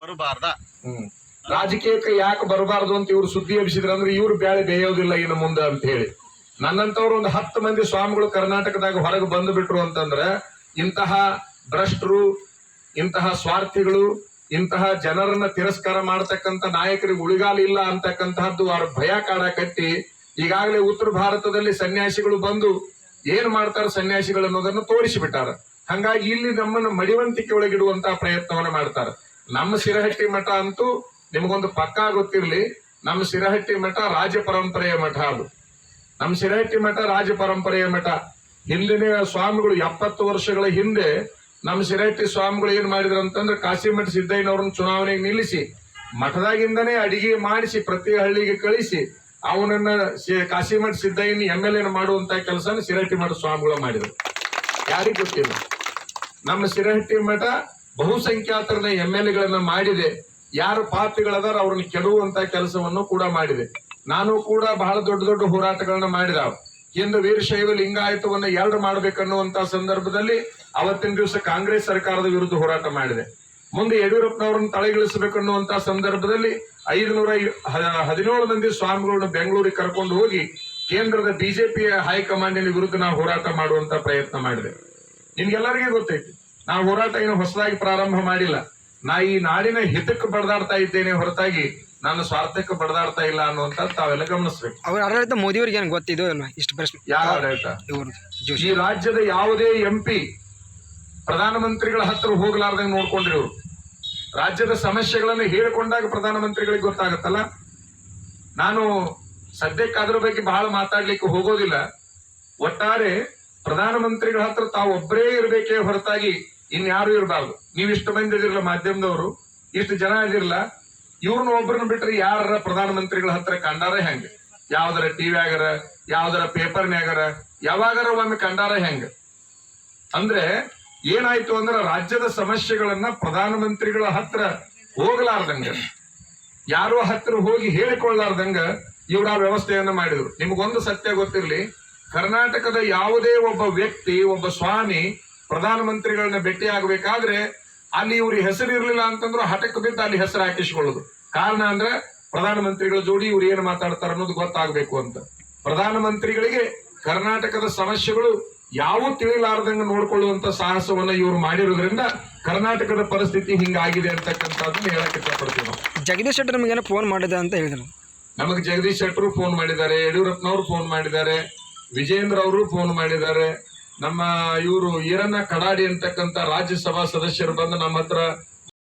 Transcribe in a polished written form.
ಬರಬಾರ್ದ. ರಾಜಕೀಯಕ್ಕೆ ಯಾಕೆ ಬರಬಾರ್ದು ಅಂತ ಇವ್ರು ಸುದ್ದಿ ಎಬ್ಸಿದ್ರ ಅಂದ್ರೆ ಇವ್ರು ಬ್ಯಾಳೆ ಬೇಯೋದಿಲ್ಲ ಇನ್ನು ಮುಂದೆ ಅಂತ ಹೇಳಿ. ನನ್ನಂತವ್ರು ಒಂದು 10 ಮಂದಿ ಸ್ವಾಮಿಗಳು ಕರ್ನಾಟಕದಾಗ ಹೊರಗೆ ಬಂದು ಬಿಟ್ರು ಅಂತಂದ್ರ ಇಂತಹ ಭ್ರಷ್ಟರು, ಇಂತಹ ಸ್ವಾರ್ಥಿಗಳು, ಇಂತಹ ಜನರನ್ನ ತಿರಸ್ಕಾರ ಮಾಡತಕ್ಕಂತ ನಾಯಕರಿಗೆ ಉಳಿಗಾಲ ಇಲ್ಲ ಅಂತಕ್ಕಂತಹದ್ದು ಅವ್ರ ಭಯ ಕಾಡಕಟ್ಟಿ ಈಗಾಗಲೇ ಉತ್ತರ ಭಾರತದಲ್ಲಿ ಸನ್ಯಾಸಿಗಳು ಬಂದು ಏನ್ ಮಾಡ್ತಾರ ಸನ್ಯಾಸಿಗಳು ಅನ್ನೋದನ್ನು ತೋರಿಸಿಬಿಟ್ಟಾರ. ಹಂಗಾಗಿ ಇಲ್ಲಿ ನಮ್ಮನ್ನು ಮಡಿವಂತಿಕೆ ಒಳಗಿಡುವಂತಹ ಪ್ರಯತ್ನವನ್ನ ಮಾಡ್ತಾರ. ನಮ್ಮ ಶಿರಹಟ್ಟಿ ಮಠ ಅಂತೂ ನಿಮಗೊಂದು ಪಕ್ಕಾ ಗೊತ್ತಿರ್ಲಿ, ನಮ್ಮ ಶಿರಹಟ್ಟಿ ಮಠ ರಾಜ ಪರಂಪರೆಯ ಮಠ. ಅದು ನಮ್ಮ ಶಿರಹಟ್ಟಿ ಮಠ ರಾಜ ಪರಂಪರೆಯ ಮಠ. ಹಿಂದಿನ ಸ್ವಾಮಿಗಳು 70 ವರ್ಷಗಳ ಹಿಂದೆ ನಮ್ಮ ಶಿರಹಟ್ಟಿ ಸ್ವಾಮಿಗಳು ಏನ್ ಮಾಡಿದ್ರು ಅಂತಂದ್ರೆ ಕಾಶಿಮಠ ಸಿದ್ದಯ್ಯನವ್ರನ್ನ ಚುನಾವಣೆಗೆ ನಿಲ್ಲಿಸಿ ಮಠದಾಗಿಂದನೇ ಅಡಿಗೆ ಮಾಡಿಸಿ ಪ್ರತಿ ಹಳ್ಳಿಗೆ ಕಳಿಸಿ ಅವನನ್ನ ಕಾಶಿಮಠ ಸಿದ್ದಯ್ಯನ MLA ಮಾಡುವಂತ ಕೆಲಸನ ಶಿರಹಟ್ಟಿ ಮಠ ಸ್ವಾಮಿಗಳು ಮಾಡಿದ್ರು. ಯಾರಿಗೂ ಗೊತ್ತಿಲ್ಲ. ನಮ್ಮ ಶಿರಹಟ್ಟಿ ಮಠ ಬಹುಸಂಖ್ಯಾತರನ್ನ MLAಗಳನ್ನ ಮಾಡಿದೆ. ಯಾರು ಪಾಪಿಗಳದಾರ ಅವ್ರನ್ನ ಕೆಡುವಂತ ಕೆಲಸವನ್ನು ಕೂಡ ಮಾಡಿದೆ. ನಾನು ಕೂಡ ಬಹಳ ದೊಡ್ಡ ದೊಡ್ಡ ಹೋರಾಟಗಳನ್ನ ಮಾಡಿದಾವ. ಹಿಂದೆ ವೀರಶೈವ ಲಿಂಗಾಯತವನ್ನ 2 ಮಾಡ್ಬೇಕನ್ನುವಂತ ಸಂದರ್ಭದಲ್ಲಿ ಅವತ್ತಿನ ದಿವಸ ಕಾಂಗ್ರೆಸ್ ಸರ್ಕಾರದ ವಿರುದ್ಧ ಹೋರಾಟ ಮಾಡಿದೆ. ಮುಂದೆ ಯಡಿಯೂರಪ್ಪನವರನ್ನು ತಳೆಗಿಳಿಸಬೇಕನ್ನುವಂತ ಸಂದರ್ಭದಲ್ಲಿ 517 ಮಂದಿ ಸ್ವಾಮಿಗಳನ್ನ ಬೆಂಗಳೂರಿಗೆ ಕರ್ಕೊಂಡು ಹೋಗಿ ಕೇಂದ್ರದ ಬಿಜೆಪಿಯ ಹೈಕಮಾಂಡಿನ ವಿರುದ್ಧ ನಾವು ಹೋರಾಟ ಮಾಡುವಂತ ಪ್ರಯತ್ನ ಮಾಡಿದೆ. ನಿಮ್ಗೆಲ್ಲರಿಗೂ ಗೊತ್ತೈತಿ, ನಾವು ಹೋರಾಟ ಏನು ಹೊಸದಾಗಿ ಪ್ರಾರಂಭ ಮಾಡಿಲ್ಲ. ನಾ ಈ ನಾಡಿನ ಹಿತಕ್ಕೆ ಬಡದಾಡ್ತಾ ಇದ್ದೇನೆ ಹೊರತಾಗಿ ನನ್ನ ಸ್ವಾರ್ಥಕ್ಕೆ ಬಡದಾಡ್ತಾ ಇಲ್ಲ ಅನ್ನುವಂತ ತಾವೆಲ್ಲ ಗಮನಿಸ್ಬೇಕು. ಅವ್ರ ಆಡಳಿತ ಮೋದಿಯವ್ರಿಗೆ ಏನು ಗೊತ್ತಿದೋ ಇಷ್ಟು ಪ್ರಶ್ನೆ ಯಾರ ಆಡಳಿತ? ಈ ರಾಜ್ಯದ ಯಾವುದೇ MP ಪ್ರಧಾನಮಂತ್ರಿಗಳ ಹತ್ರ ಹೋಗಲಾರ್ದಂಗೆ ನೋಡ್ಕೊಂಡ್ರಿ ಇವರು. ರಾಜ್ಯದ ಸಮಸ್ಯೆಗಳನ್ನು ಹೇಳಿಕೊಂಡಾಗ ಪ್ರಧಾನಮಂತ್ರಿಗಳಿಗೆ ಗೊತ್ತಾಗತ್ತಲ್ಲ. ನಾನು ಸದ್ಯಕ್ಕೆ ಅದ್ರ ಬಗ್ಗೆ ಬಹಳ ಮಾತಾಡ್ಲಿಕ್ಕೆ ಹೋಗೋದಿಲ್ಲ. ಒಟ್ಟಾರೆ ಪ್ರಧಾನಮಂತ್ರಿಗಳ ಹತ್ರ ತಾವು ಒಬ್ಬರೇ ಇರ್ಬೇಕೇ ಹೊರತಾಗಿ ಇನ್ಯಾರು ಇರಬಾರ್ದು. ನೀವು ಇಷ್ಟು ಮಂದಿ ಇದಿರಲ್ಲ, ಮಾಧ್ಯಮದವರು ಇಷ್ಟು ಜನ ಇದಿರಲ್ಲ, ಇವ್ರನ್ನ ಒಬ್ಬರನ್ನ ಬಿಟ್ರೆ ಯಾರ ಪ್ರಧಾನಮಂತ್ರಿಗಳ ಹತ್ರ ಕಂಡಾರ ಹೆಂಗ? ಯಾವ್ದಾರ ಟಿವಿಯಾಗರ, ಯಾವ್ದಾರ ಪೇಪರ್ನ್ಯಾಗರ, ಯಾವಾಗಾರ ಒಮ್ಮೆ ಕಂಡಾರ ಹೆಂಗ? ಅಂದ್ರೆ ಏನಾಯ್ತು ಅಂದ್ರೆ ರಾಜ್ಯದ ಸಮಸ್ಯೆಗಳನ್ನ ಪ್ರಧಾನಮಂತ್ರಿಗಳ ಹತ್ರ ಹೋಗಲಾರ್ದಂಗ, ಯಾರೋ ಹತ್ರ ಹೋಗಿ ಹೇಳಿಕೊಳ್ಳಾರ್ದಂಗ ಇವ್ರ ವ್ಯವಸ್ಥೆಯನ್ನ ಮಾಡಿದ್ರು. ನಿಮಗೊಂದು ಸತ್ಯ ಗೊತ್ತಿರ್ಲಿ, ಕರ್ನಾಟಕದ ಯಾವುದೇ ಒಬ್ಬ ವ್ಯಕ್ತಿ, ಒಬ್ಬ ಸ್ವಾಮಿ ಪ್ರಧಾನಮಂತ್ರಿಗಳನ್ನ ಭೇಟಿ ಆಗಬೇಕಾದ್ರೆ ಅಲ್ಲಿ ಇವ್ರಿಗೆ ಹೆಸರು ಇರ್ಲಿಲ್ಲ ಅಂತಂದ್ರು ಹಠಕ್ಕೆ ಬಿದ್ದು ಅಲ್ಲಿ ಹೆಸರು ಹಾಕಿಸಿಕೊಳ್ಳೋದು. ಕಾರಣ ಅಂದ್ರೆ ಪ್ರಧಾನಮಂತ್ರಿಗಳ ಜೋಡಿ ಇವ್ರು ಏನ್ ಮಾತಾಡ್ತಾರ ಅನ್ನೋದು ಗೊತ್ತಾಗಬೇಕು ಅಂತ. ಪ್ರಧಾನಮಂತ್ರಿಗಳಿಗೆ ಕರ್ನಾಟಕದ ಸಮಸ್ಯೆಗಳು ಯಾವ ತಿಳಿಲಾರ್ದಂಗ ನೋಡ್ಕೊಳ್ಳುವಂತ ಸಾಹಸವನ್ನ ಇವರು ಮಾಡಿರೋದ್ರಿಂದ ಕರ್ನಾಟಕದ ಪರಿಸ್ಥಿತಿ ಹಿಂಗಾಗಿದೆ ಅಂತಕ್ಕಂಥದ್ದನ್ನ ಹೇಳಕ್ ಇಷ್ಟಪಡ್ತೀವಿ ನಾವು. ಜಗದೀಶ್ ಶೆಟ್ಟರ್ ನಮಗೇನೋ ಫೋನ್ ಮಾಡಿದ ಅಂತ ಹೇಳಿದ್ರು. ನಮಗೆ ಜಗದೀಶ್ ಶೆಟ್ಟರು ಫೋನ್ ಮಾಡಿದ್ದಾರೆ, ಯಡಿಯೂರಪ್ಪನವರು ಫೋನ್ ಮಾಡಿದ್ದಾರೆ, ವಿಜೇಂದ್ರ ಅವರು ಫೋನ್ ಮಾಡಿದ್ದಾರೆ. ನಮ್ಮ ಇವರು ಈರಣ್ಣ ಕಡಾಡಿ ಅಂತಕ್ಕಂಥ ರಾಜ್ಯಸಭಾ ಸದಸ್ಯರು ಬಂದು ನಮ್ಮ ಹತ್ರ